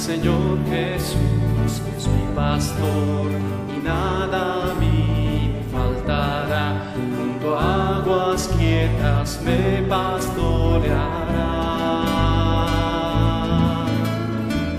Señor Jesús es mi pastor y nada a mí me faltará. Junto a aguas quietas me pastoreará.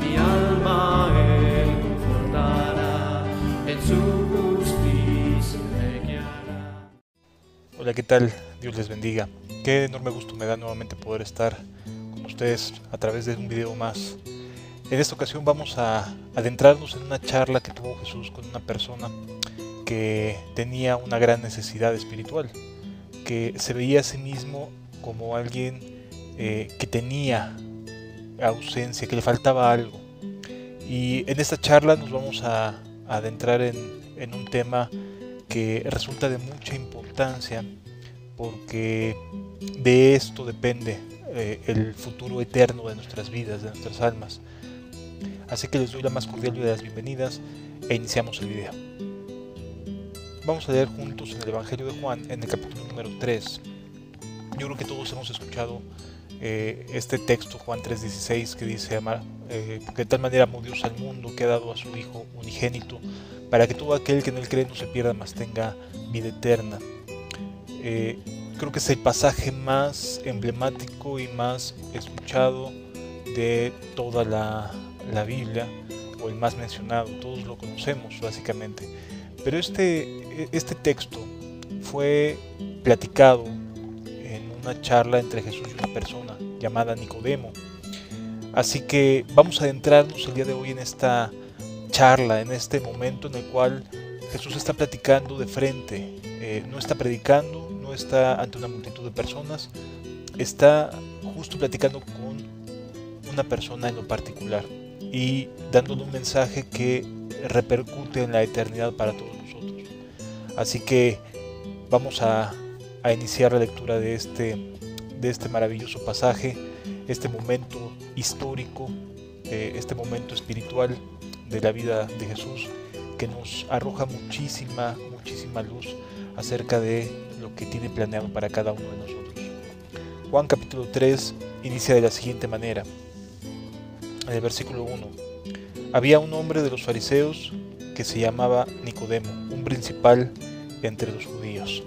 Mi alma Él confortará, en su justicia me guiará. Hola, ¿qué tal? Dios les bendiga. Qué enorme gusto me da nuevamente poder estar con ustedes a través de un video más. En esta ocasión vamos a adentrarnos en una charla que tuvo Jesús con una persona que tenía una gran necesidad espiritual, que se veía a sí mismo como alguien que tenía ausencia, que le faltaba algo. Y en esta charla nos vamos a adentrar en un tema que resulta de mucha importancia, porque de esto depende el futuro eterno de nuestras vidas, de nuestras almas. Así que les doy la más cordial de las bienvenidas e iniciamos el video. Vamos a leer juntos en el Evangelio de Juan, en el capítulo número 3. Yo creo que todos hemos escuchado este texto, Juan 3:16, que dice: porque de tal manera amó Dios al mundo que ha dado a su Hijo unigénito, para que todo aquel que en él cree no se pierda, mas tenga vida eterna. Creo que es el pasaje más emblemático y más escuchado de toda la Biblia, o el más mencionado. Todos lo conocemos básicamente, pero este texto fue platicado en una charla entre Jesús y una persona llamada Nicodemo. Así que vamos a adentrarnos el día de hoy en esta charla, en este momento en el cual Jesús está platicando de frente, no está predicando, no está ante una multitud de personas, está justo platicando con una persona en lo particular y dándole un mensaje que repercute en la eternidad para todos nosotros. Así que vamos a iniciar la lectura de este maravilloso pasaje, este momento histórico, este momento espiritual de la vida de Jesús, que nos arroja muchísima luz acerca de lo que tiene planeado para cada uno de nosotros. Juan capítulo 3 inicia de la siguiente manera. En el versículo 1: había un hombre de los fariseos que se llamaba Nicodemo, un principal entre los judíos.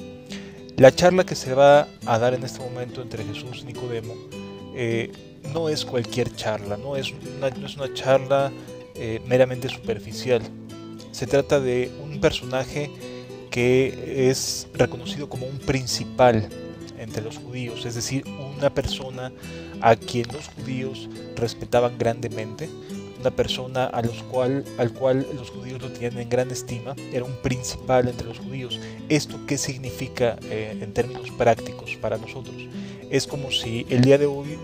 La charla que se va a dar en este momento entre Jesús y Nicodemo no es cualquier charla, no es una charla meramente superficial. Se trata de un personaje que es reconocido como un principal entre los judíos, es decir, una persona a quien los judíos respetaban grandemente, una persona al cual los judíos lo tenían en gran estima. Era un principal entre los judíos. ¿Esto qué significa en términos prácticos para nosotros? Es como si el día de hoy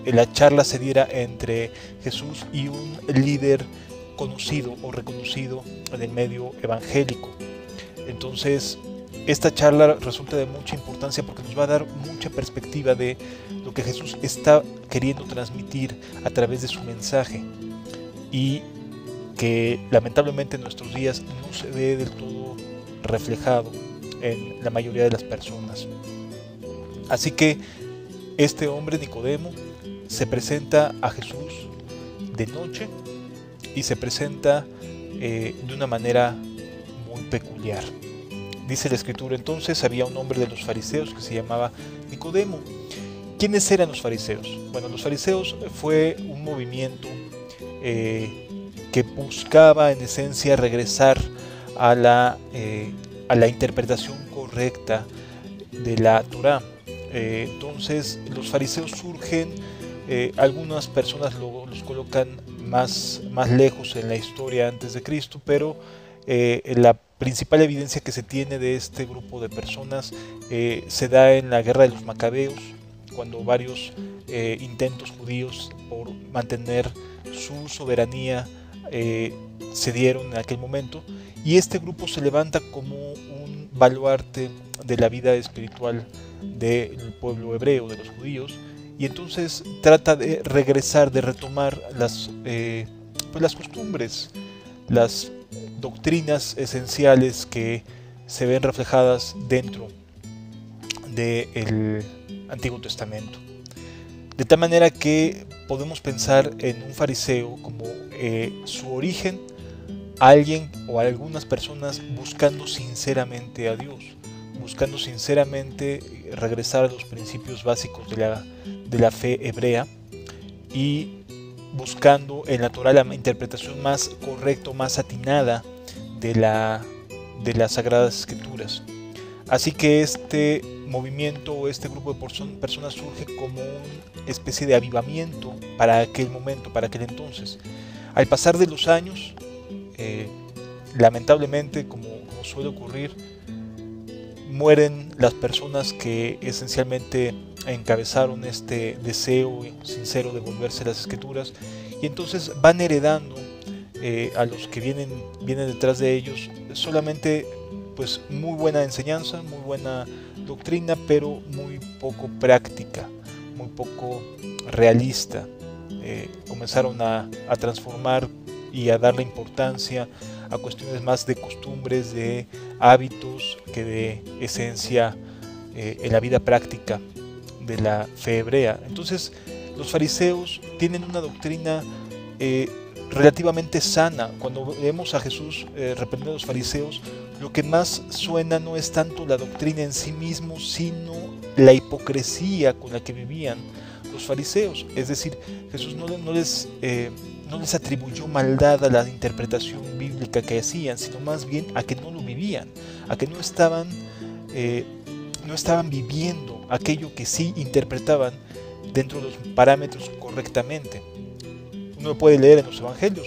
la charla se diera entre Jesús y un líder conocido o reconocido en el medio evangélico. Entonces, esta charla resulta de mucha importancia porque nos va a dar mucha perspectiva de lo que Jesús está queriendo transmitir a través de su mensaje, y que lamentablemente en nuestros días no se ve del todo reflejado en la mayoría de las personas. Así que este hombre Nicodemo se presenta a Jesús de noche y se presenta de una manera muy peculiar. Dice la Escritura: entonces había un hombre de los fariseos que se llamaba Nicodemo. ¿Quiénes eran los fariseos? Bueno, los fariseos fue un movimiento que buscaba en esencia regresar a la interpretación correcta de la Torá. Entonces los fariseos surgen, algunas personas los colocan más lejos en la historia antes de Cristo, pero la principal evidencia que se tiene de este grupo de personas se da en la guerra de los Macabeos, cuando varios intentos judíos por mantener su soberanía se dieron en aquel momento, y este grupo se levanta como un baluarte de la vida espiritual del pueblo hebreo, de los judíos, y entonces trata de regresar, de retomar las costumbres, las doctrinas esenciales que se ven reflejadas dentro del Antiguo Testamento. De tal manera que podemos pensar en un fariseo como su origen, alguien o algunas personas buscando sinceramente a Dios, buscando sinceramente regresar a los principios básicos de la fe hebrea y buscando en la Torá la interpretación más correcta, más atinada de las Sagradas Escrituras. Así que este movimiento o este grupo de personas surge como una especie de avivamiento para aquel momento, para aquel entonces. Al pasar de los años, lamentablemente, como suele ocurrir, mueren las personas que esencialmente encabezaron este deseo sincero de volverse a las Escrituras, y entonces van heredando a los que vienen detrás de ellos solamente pues muy buena enseñanza, muy buena doctrina, pero muy poco práctica, muy poco realista. Comenzaron a transformar y a darle importancia a cuestiones más de costumbres, de hábitos, que de esencia en la vida práctica de la fe hebrea. Entonces los fariseos tienen una doctrina relativamente sana. Cuando vemos a Jesús reprendiendo a los fariseos, lo que más suena no es tanto la doctrina en sí mismo, sino la hipocresía con la que vivían los fariseos. Es decir, Jesús no les atribuyó maldad a la interpretación bíblica que hacían, sino más bien a que no lo vivían, a que no estaban viviendo aquello que sí interpretaban dentro de los parámetros correctamente. Uno puede leer en los evangelios,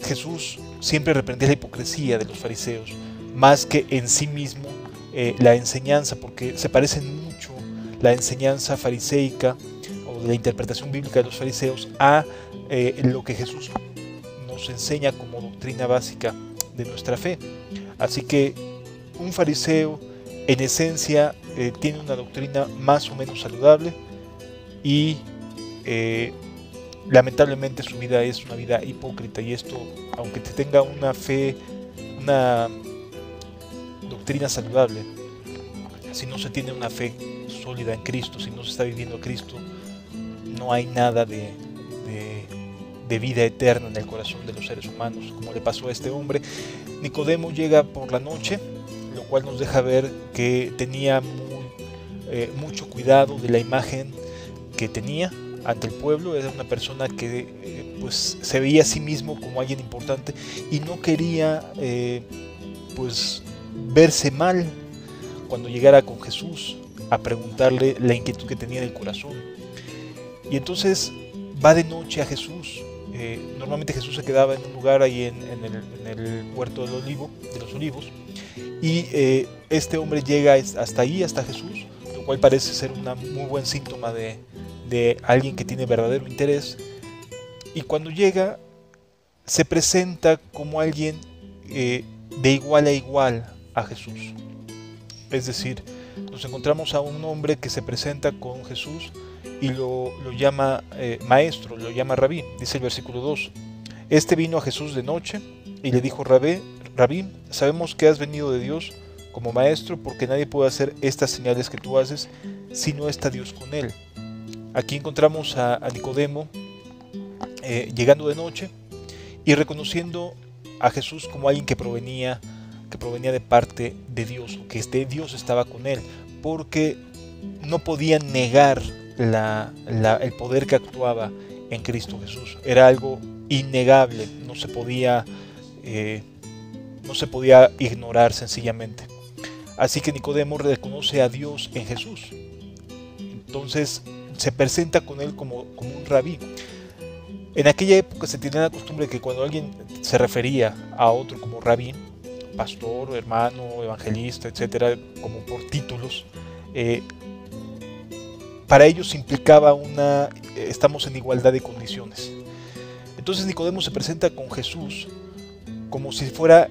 Jesús siempre reprendía la hipocresía de los fariseos, más que en sí mismo la enseñanza, porque se parecen mucho la enseñanza fariseica o de la interpretación bíblica de los fariseos a lo que Jesús nos enseña como doctrina básica de nuestra fe. Así que un fariseo en esencia tiene una doctrina más o menos saludable y lamentablemente su vida es una vida hipócrita, y esto, aunque tenga una fe, una doctrina saludable, si no se tiene una fe sólida en Cristo, si no se está viviendo a Cristo, no hay nada de vida eterna en el corazón de los seres humanos, como le pasó a este hombre. Nicodemo llega por la noche, lo cual nos deja ver que tenía mucho cuidado de la imagen que tenía ante el pueblo. Era una persona que pues se veía a sí mismo como alguien importante y no quería pues verse mal cuando llegara con Jesús a preguntarle la inquietud que tenía en el corazón. Y entonces va de noche a Jesús. Normalmente Jesús se quedaba en un lugar ahí en el huerto de los olivos, y este hombre llega hasta ahí, hasta Jesús, lo cual parece ser un muy buen síntoma de alguien que tiene verdadero interés. Y cuando llega, se presenta como alguien de igual a igual a Jesús. Es decir, nos encontramos a un hombre que se presenta con Jesús y lo llama maestro, lo llama rabí. Dice el versículo 2: Este vino a Jesús de noche y le dijo: Rabí, sabemos que has venido de Dios como maestro, porque nadie puede hacer estas señales que tú haces si no está Dios con él. Aquí encontramos a Nicodemo llegando de noche y reconociendo a Jesús como alguien que provenía de parte de Dios, o que Dios estaba con él, porque no podía negar el poder que actuaba en Cristo Jesús. Era algo innegable, no se podía ignorar sencillamente. Así que Nicodemo reconoce a Dios en Jesús. Entonces se presenta con él como un rabí. En aquella época se tenía la costumbre que cuando alguien se refería a otro como rabí, pastor, hermano, evangelista, etcétera, como por títulos, para ellos implicaba estamos en igualdad de condiciones. Entonces Nicodemo se presenta con Jesús como si fuera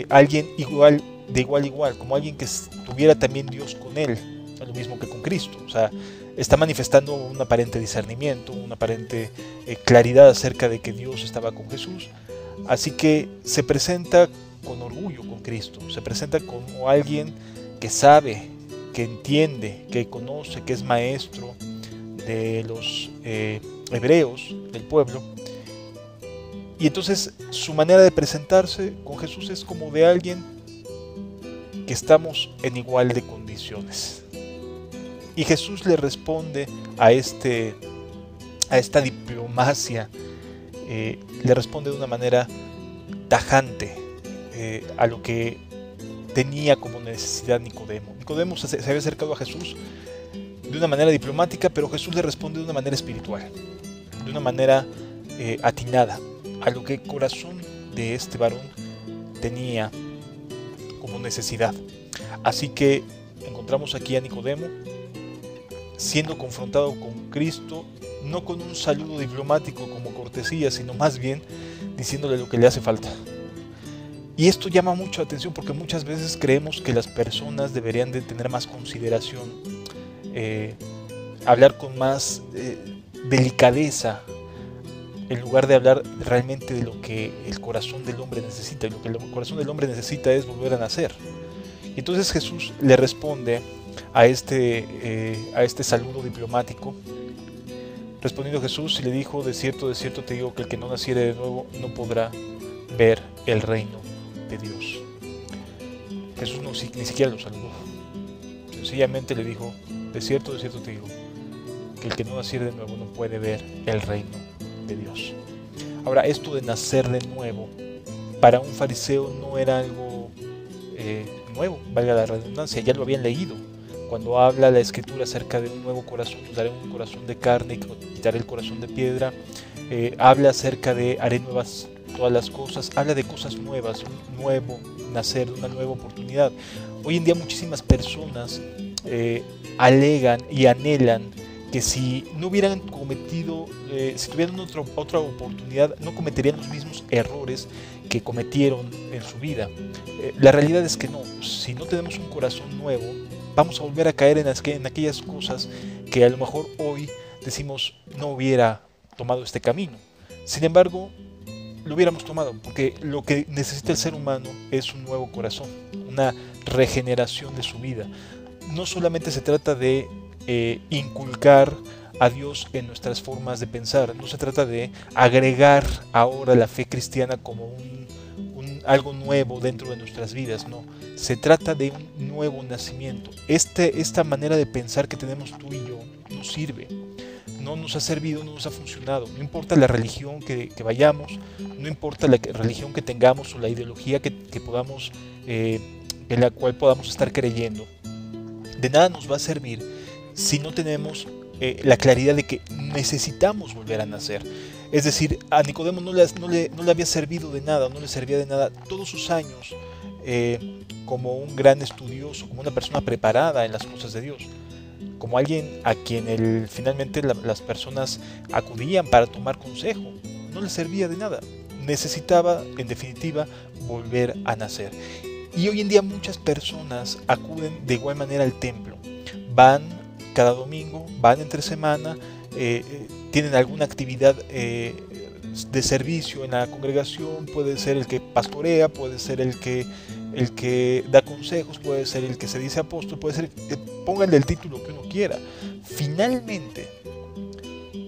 alguien de igual a igual, como alguien que tuviera también Dios con él, lo mismo que con Cristo. O sea, está manifestando un aparente discernimiento, una aparente claridad acerca de que Dios estaba con Jesús. Así que se presenta con orgullo con Cristo, se presenta como alguien que sabe, que entiende, que conoce, que es maestro de los hebreos, del pueblo. Y entonces su manera de presentarse con Jesús es como de alguien que estamos en igual de condiciones. Y Jesús le responde a esta diplomacia, le responde de una manera tajante a lo que tenía como necesidad Nicodemo. Nicodemo se había acercado a Jesús de una manera diplomática, pero Jesús le responde de una manera espiritual, de una manera atinada a lo que el corazón de este varón tenía como necesidad. Así que encontramos aquí a Nicodemo siendo confrontado con Cristo, no con un saludo diplomático como cortesía, sino más bien diciéndole lo que le hace falta. Y esto llama mucho la atención porque muchas veces creemos que las personas deberían de tener más consideración, hablar con más delicadeza, en lugar de hablar realmente de lo que el corazón del hombre necesita. Y lo que el corazón del hombre necesita es volver a nacer. Y entonces Jesús le responde a este saludo diplomático. Respondiendo Jesús y le dijo: de cierto te digo que el que no naciere de nuevo no podrá ver el reino de Dios. Jesús ni siquiera lo saludó. Sencillamente le dijo: de cierto te digo que el que no naciere de nuevo no puede ver el reino de Dios. Ahora, esto de nacer de nuevo para un fariseo no era algo nuevo, valga la redundancia, ya lo habían leído. Cuando habla la Escritura acerca de un nuevo corazón, nos daré un corazón de carne y quitaré el corazón de piedra, habla acerca de haré nuevas todas las cosas, habla de cosas nuevas, un nuevo nacer, una nueva oportunidad. Hoy en día muchísimas personas alegan y anhelan que si no hubieran cometido, si tuvieran otra oportunidad, no cometerían los mismos errores que cometieron en su vida. La realidad es que no. Si no tenemos un corazón nuevo, vamos a volver a caer en aquellas cosas que a lo mejor hoy decimos no hubiera tomado este camino. Sin embargo, lo hubiéramos tomado, porque lo que necesita el ser humano es un nuevo corazón, una regeneración de su vida. No solamente se trata de inculcar a Dios en nuestras formas de pensar, no se trata de agregar ahora la fe cristiana como algo nuevo dentro de nuestras vidas, no, se trata de un nuevo nacimiento. Esta manera de pensar que tenemos tú y yo no sirve, no nos ha servido, no nos ha funcionado. No importa la religión que vayamos, no importa la religión que tengamos o la ideología que podamos, en la cual podamos estar creyendo, de nada nos va a servir si no tenemos la claridad de que necesitamos volver a nacer. Es decir, a Nicodemo no le había servido de nada, no le servía de nada todos sus años como un gran estudioso, como una persona preparada en las cosas de Dios, como alguien a quien finalmente las personas acudían para tomar consejo. No le servía de nada. Necesitaba, en definitiva, volver a nacer. Y hoy en día muchas personas acuden de igual manera al templo. Van cada domingo, van entre semana, tienen alguna actividad de servicio en la congregación. Puede ser el que pastorea, puede ser el que da consejos, puede ser el que se dice apóstol, puede ser, pónganle el título que uno quiera. Finalmente,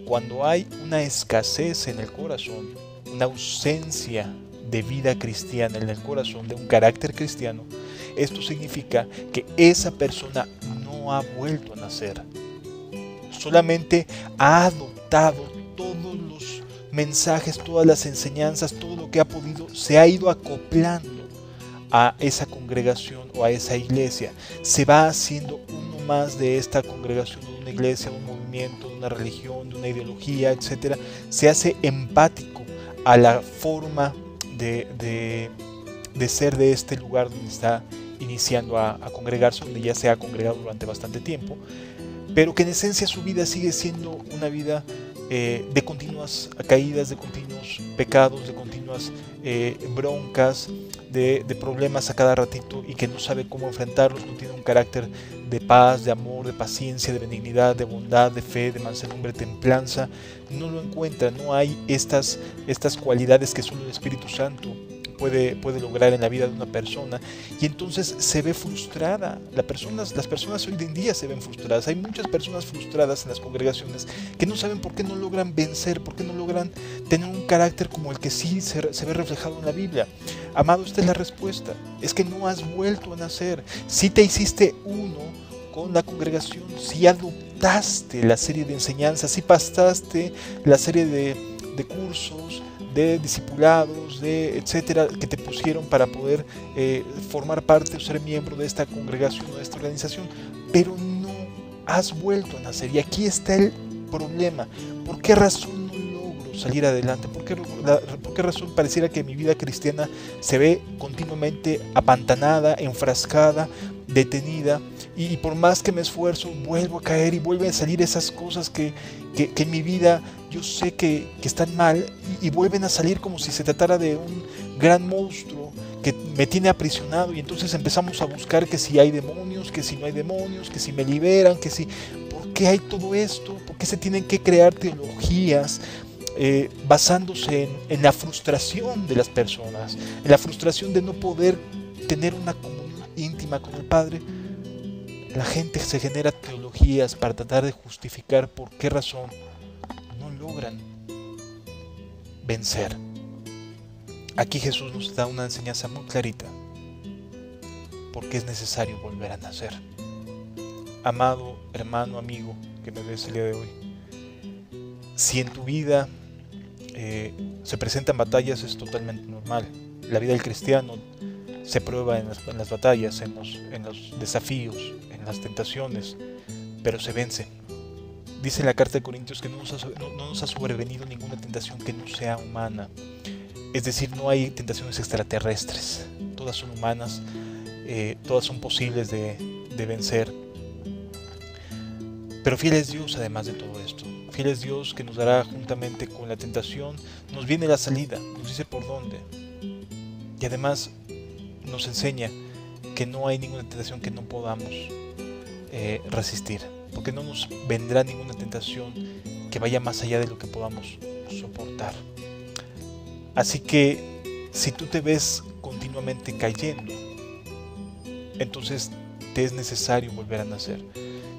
cuando hay una escasez en el corazón, una ausencia de vida cristiana en el corazón, de un carácter cristiano, esto significa que esa persona no ha vuelto a nacer. Solamente ha adoptado todos los mensajes, todas las enseñanzas, todo lo que ha podido, se ha ido acoplando a esa congregación o a esa iglesia. Se va haciendo uno más de esta congregación, de una iglesia, de un movimiento, de una religión, de una ideología, etc. Se hace empático a la forma de ser de este lugar donde está iniciando a congregarse, donde ya se ha congregado durante bastante tiempo, pero que en esencia su vida sigue siendo una vida de continuas caídas, de continuos pecados, de continuas broncas, de problemas a cada ratito, y que no sabe cómo enfrentarlos, no tiene un carácter de paz, de amor, de paciencia, de benignidad, de bondad, de fe, de mansedumbre, templanza. No lo encuentra, no hay estas cualidades que solo el Espíritu Santo puede lograr en la vida de una persona, y entonces se ve frustrada. Las personas hoy en día se ven frustradas. Hay muchas personas frustradas en las congregaciones que no saben por qué no logran vencer, por qué no logran tener un carácter como el que sí se ve reflejado en la Biblia. Amado, esta es la respuesta: es que no has vuelto a nacer. Si te hiciste uno con la congregación, si adoptaste la serie de enseñanzas, si pasaste la serie de cursos, de discipulados, de etcétera, que te pusieron para poder formar parte o ser miembro de esta congregación o de esta organización, pero no has vuelto a nacer. Y aquí está el problema. ¿Por qué razón no logro salir adelante? ¿Por qué razón pareciera que mi vida cristiana se ve continuamente apantanada, enfrascada, detenida? Y por más que me esfuerzo, vuelvo a caer y vuelven a salir esas cosas que en mi vida yo sé que están mal, y vuelven a salir como si se tratara de un gran monstruo que me tiene aprisionado. Y entonces empezamos a buscar que si hay demonios, que si no hay demonios, que si me liberan, que si... ¿Por qué hay todo esto? ¿Por qué se tienen que crear teologías basándose en la frustración de las personas, en la frustración de no poder tener una comunión íntima con el Padre? La gente se genera teologías para tratar de justificar por qué razón no logran vencer. Aquí Jesús nos da una enseñanza muy clarita, porque es necesario volver a nacer. Amado hermano, amigo que me ves el día de hoy, si en tu vida se presentan batallas, es totalmente normal. La vida del cristiano se prueba en las batallas, en los desafíos, en las tentaciones, pero se vence. Dice la carta de Corintios que no nos ha sobrevenido ninguna tentación que no sea humana. Es decir, no hay tentaciones extraterrestres. Todas son humanas, todas son posibles de vencer. Pero fiel es Dios además de todo esto. Fiel es Dios que nos dará juntamente con la tentación, nos viene la salida, nos dice por dónde. Y además nos enseña que no hay ninguna tentación que no podamos resistir, porque no nos vendrá ninguna tentación que vaya más allá de lo que podamos soportar. Así que si tú te ves continuamente cayendo, entonces te es necesario volver a nacer.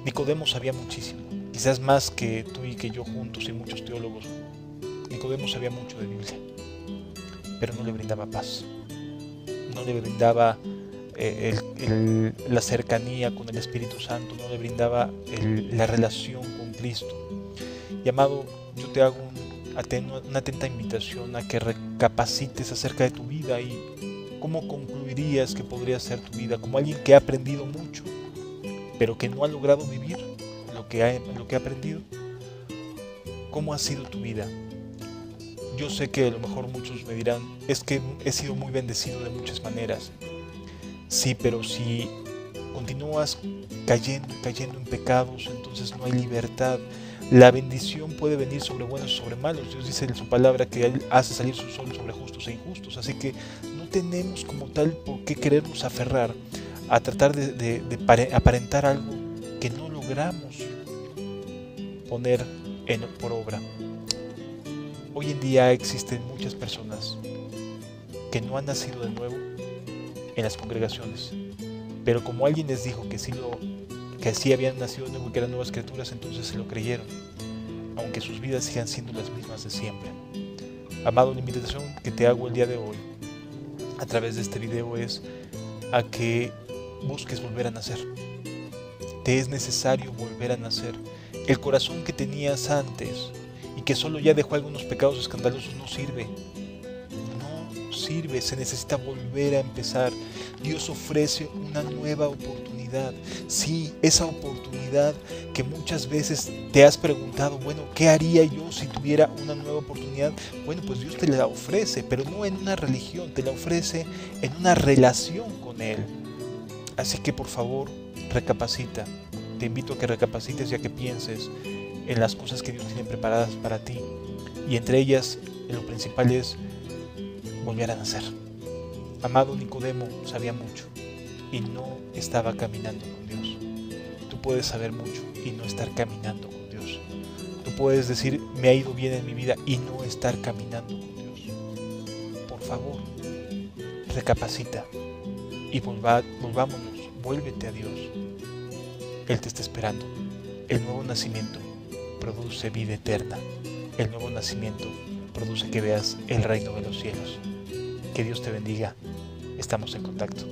Nicodemo sabía muchísimo, quizás más que tú y que yo juntos y muchos teólogos. Nicodemo sabía mucho de Biblia, pero no le brindaba paz, no le brindaba la cercanía con el Espíritu Santo, no le brindaba la relación con Cristo. Y amado, yo te hago una atenta invitación a que recapacites acerca de tu vida y cómo concluirías que podría ser tu vida, como alguien que ha aprendido mucho, pero que no ha logrado vivir lo que ha aprendido. ¿Cómo ha sido tu vida? Yo sé que a lo mejor muchos me dirán, es que he sido muy bendecido de muchas maneras. Sí, pero si continúas cayendo en pecados, entonces no hay libertad. La bendición puede venir sobre buenos y sobre malos. Dios dice en su palabra que Él hace salir su sol sobre justos e injustos. Así que no tenemos como tal por qué querernos aferrar a tratar de aparentar algo que no logramos poner por obra. Hoy en día existen muchas personas que no han nacido de nuevo en las congregaciones, pero como alguien les dijo que sí habían nacido de nuevo y que eran nuevas criaturas, entonces se lo creyeron, aunque sus vidas sigan siendo las mismas de siempre. Amado, la invitación que te hago el día de hoy a través de este video es a que busques volver a nacer. Te es necesario volver a nacer. El corazón que tenías antes y que solo ya dejó algunos pecados escandalosos no sirve. Se necesita volver a empezar. Dios ofrece una nueva oportunidad. Sí, esa oportunidad que muchas veces te has preguntado, bueno, ¿qué haría yo si tuviera una nueva oportunidad? Bueno, pues Dios te la ofrece, pero no en una religión, te la ofrece en una relación con Él. Así que por favor, recapacita. Te invito a que recapacites y a que pienses en las cosas que Dios tiene preparadas para ti. Y entre ellas, lo principal es volver a nacer. Amado, Nicodemo sabía mucho y no estaba caminando con Dios. Tú puedes saber mucho y no estar caminando con Dios. Tú puedes decir, me ha ido bien en mi vida y no estar caminando con Dios. Por favor, recapacita y volvámonos, vuélvete a Dios. Él te está esperando. El nuevo nacimiento produce vida eterna. El nuevo nacimiento produce que veas el reino de los cielos. Que Dios te bendiga. Estamos en contacto.